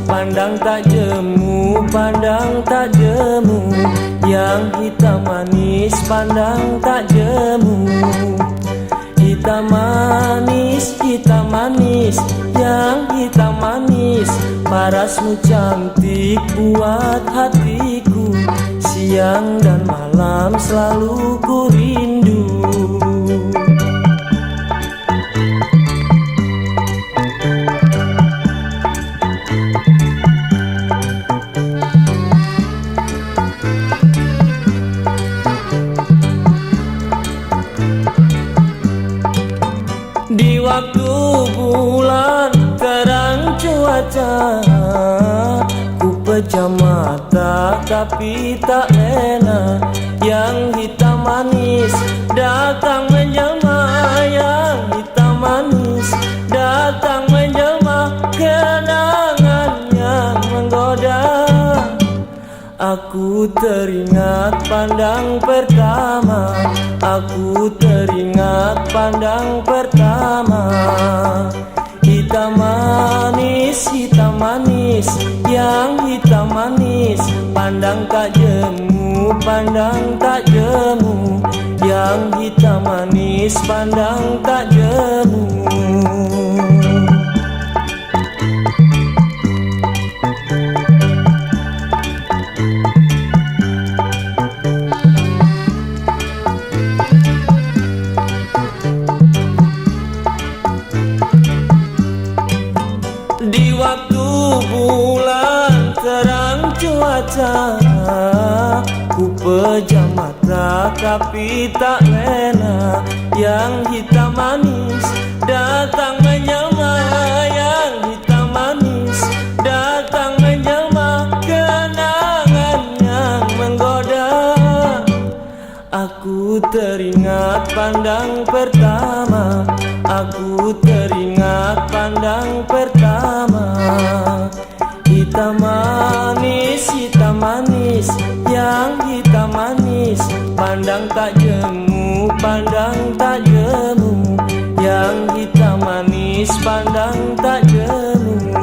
pandang tak jemu, pandang tak jemu. Yang hitam manis, pandang tak jemu. Hitam manis, hitam manis, yang hitam manis. Parasmu cantik buat hatiku, siang dan malam selalu ku rindu. Di waktu bulan terang cuaca, ku pejam mata tapi tak lena. Yang hitam manis datang menjelma, yang hitam manis datang menjelma. Kenangan yang menggoda, aku teringat pandang pertama, aku teringat pandang pertama. Hitam manis, yang hitam manis. Pandang tak jemu, pandang tak jemu. Yang hitam manis, pandang tak jemu. Di waktu bulan terang cuaca, ku pejam mata tapi tak lena. Yang hitam manis datang menjelma, yang hitam manis datang menjelma. Kenangan yang menggoda, aku teringat pandang pertama, aku teringat pandang pertama. Hitam manis, yang hitam manis. Pandang tak jemu, pandang tak jemu. Yang hitam manis, pandang tak jemu.